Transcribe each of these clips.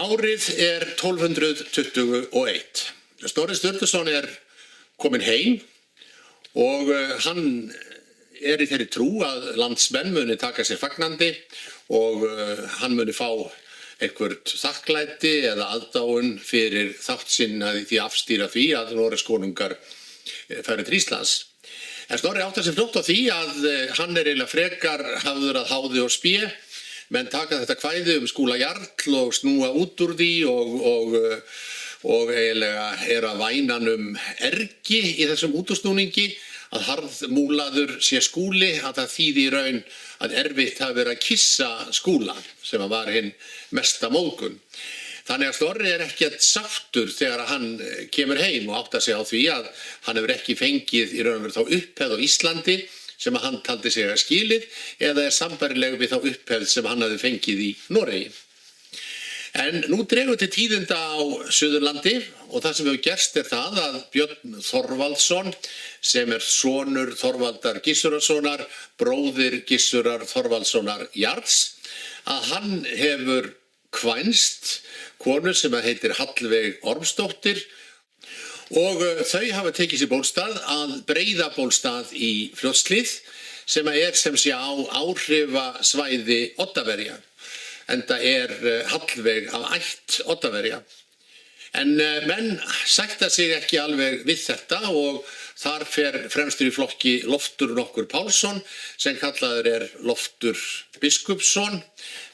Árið 1221. Snorri Sturluson kominn heim og hann í þeirri trú að landsmenn muni taka sér fagnandi og hann muni fá eitthvert þakklæti eða aðdáun fyrir þátt sinn að því afstýra því að Noregskonungar færu til Íslands. En Snorri áttar sig fljótt á því að hann eiginlega frekar hafður að háði og spé. Menn taka þetta kvæði Skúla jarl og snúa út úr því og eiginlega að vænan ergi í þessum útúrsnúningi að harðmúlaður sé Skúli, að það þýði í raun að erfitt hafi verið að kissa Skúla sem var hinn mesta móðgun. Þannig að Snorri ekkert sáttur þegar hann kemur heim og áttar sig á því að hann hefur ekki fengið í raun og veru þá upphefð á Íslandi sem að hann taldi sig að skilið eða sambærileg við þá upphefð sem hann hafði fengið í Noregi. En nú dregur til tíðinda á Suðurlandi og það sem hefur gerst það að Björn Þorvaldsson sem sonur Þorvaldar Gissurasonar, bróðir Gissurar Þorvaldssonar jarls, að hann hefur kvænst konu sem heitir Hallveig Ormsdóttir og þau hafa tekið sér bólstað að Breiðabólstað í Fljótshlíð sem sem sé á áhrifasvæði Oddaverja. Enda Hallveig af ætt Oddaverja. En menn sætta sig ekki alveg við þetta og þar fer fremstur í flokki Loftur nokkur Pálsson sem kallaður Loftur biskupsson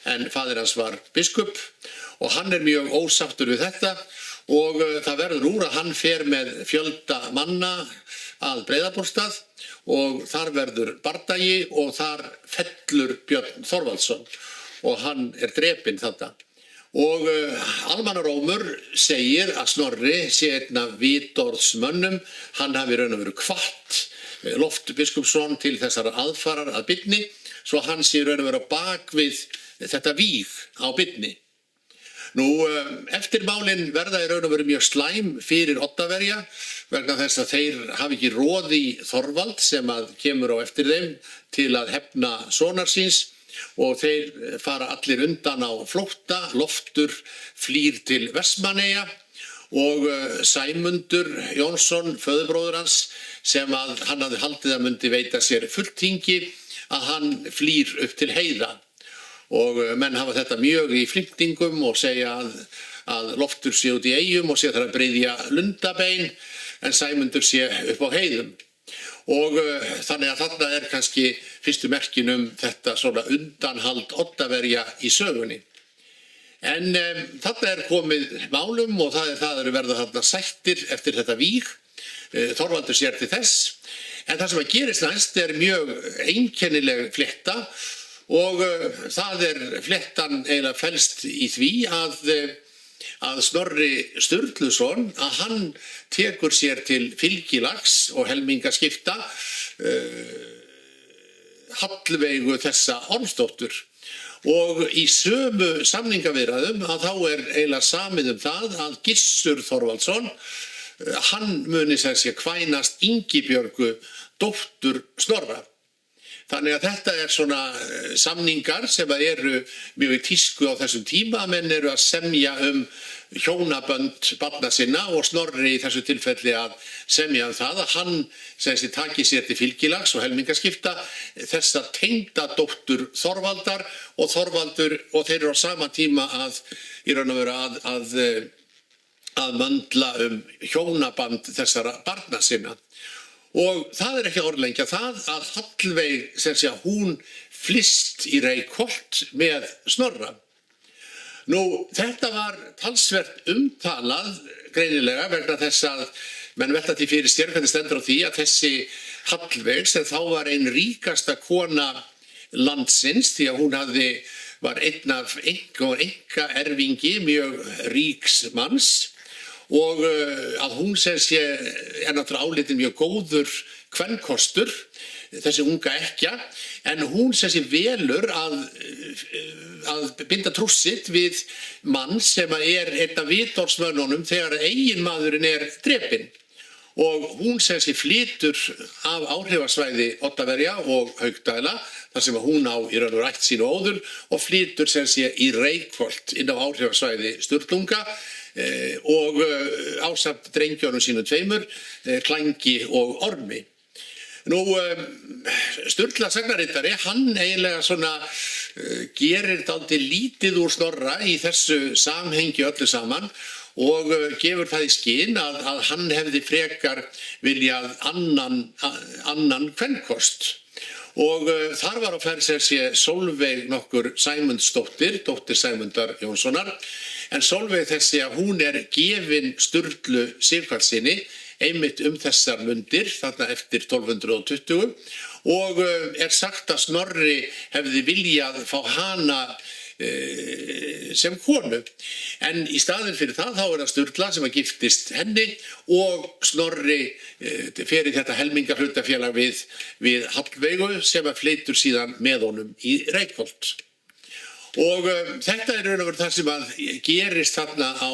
en faðir hans var biskup og hann mjög ósáttur við þetta og það verður úr að hann fer með fjölda manna að Breiðabólstað og þar verður bardagi og þar fellur Björn Þorvaldsson og hann drepinn þarna. Og almannarómur segir að Snorri sé einn af vitorðsmönnum, hann hafi raun og veru hvatt Loft biskupsson til þessar aðfarar að Birni, svo hann sé raun og veru á bak við þetta víg á Birni. Nú, eftirmálin verða í raun og veru mjög slæm fyrir Oddaverja vegna þess að þeir hafi ekki roð í Þorvald sem að kemur á eftir þeim til að hefna sonar síns og þeir fara allir undan á flótta. Loftur flýr til Vestmannaeyja og Sæmundur Jónsson, föðurbróðir hans, sem að hann hafði haldið að myndi veita sér fulltingi, að hann flýr upp til heiða. Og menn hafa þetta mjög í flimtingum og segja að Loftur sé út í eyjum og sé þar að breiðja lundabein en Sæmundur sé upp á heiðum. Og þannig að þarna kannski fyrstu merkin þetta svona undanhald Oddaverja í sögunni. En þarna komið málum og það verða þarna sættir eftir þetta víg. Þorvaldur sér til þess. En það sem að gerist næst mjög einkennileg fletta og það flettan eiginlega felst í því að Snorri Sturluson að hann tekur sér til fylgilags og helmingaskipta Hallveigu þessa Ormsdóttur og í sömu samningaviðræðum að þá eiginlega samið það að Gissur Þorvaldsson hann muni sem sé kvænast Ingibjörgu dóttur Snorra. Þannig að þetta svona samningar sem mjög í tísku á þessum tíma, menn að semja hjónabönd barna sinna og Snorri í þessu tilfelli að semja það að hann sem sé taki sér til fylgilags og helmingaskipta þessa tengda dóttur Þorvaldar og Þorvaldur og þeir á sama tíma að í raun og veru að möndla hjónaband þessara barna sinna. Og það ekki að orðlengja það að Hallveig sem sé að hún flyst í Reykholt með Snorra. Nú, þetta var talsvert umtalað greinilega vegna þess að menn velta því fyrir sér hvernig stendur á því að þessi Hallveig sem þá var ein ríkasta kona landsins því að hún var einn af enga erfingi mjög ríks manns og að hún sem sé náttúrulega álitin mjög góður kvenkostur, þessi unga ekkja, en hún sem sé velur að binda trúss sitt við mann sem einn af vitorðsmönnunum þegar eiginmaðurinn drepinn. og hún sem sé flytur af áhrifasvæði Oddaverja og Haukdæla, þar sem hún á í raun og veru ætt sín og óður, og flytur sem sé í Reykholt inn á áhrifasvæði Sturlunga og ásamt drengjónum sínum tveimur, Klangi og Ormi. Nú, Sturla sagnarittari, hann eiginlega svona gerir dálítið lítið úr Snorra í þessu samhengi öllu saman og gefur það í skyn að hann hefði frekar viljað annan kvenkost. Og þar var á ferð sem sé Sólveig nokkur Sæmundsdóttir, dóttir Sæmundar Jónssonar, en Sólveig þessi að hún gefin Sturlu Sighvatssyni einmitt þessar mundir, þarna eftir 1220, og sagt að Snorri hefði viljað fá hana sem konu. En í staðinn fyrir það þá það Sturla sem að giftist henni og Snorri fer í þetta helmingahlutafélag við Hallveigu sem að flytur síðan með honum í Reykholt. Og þetta raun og veru það sem að gerist þarna á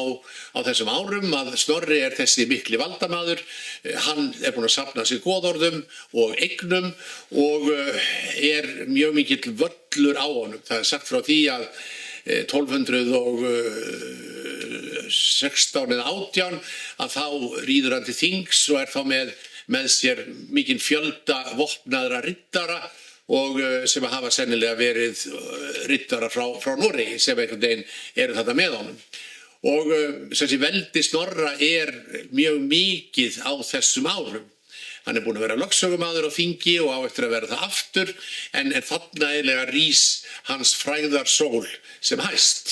þessum árum að Snorri þessi mikli valdamaður, hann búinn að safna sér goðorðum og eignum og mjög mikill völlur á honum. Það sagt frá því að 1216 eða 18 að þá ríður hann til þings og þá með sér mikinn fjölda vopnaðra riddara og sem hafa sennilega verið riddara frá Noregi sem einhvern veginn þarna með honum. Og sem sé veldi Snorra mjög mikið á þessum árum. Hann búinn að vera lögsögumaður á þingi og á eftir að vera það aftur, en þarna eiginlega rís hans frægðarsól sem hæst.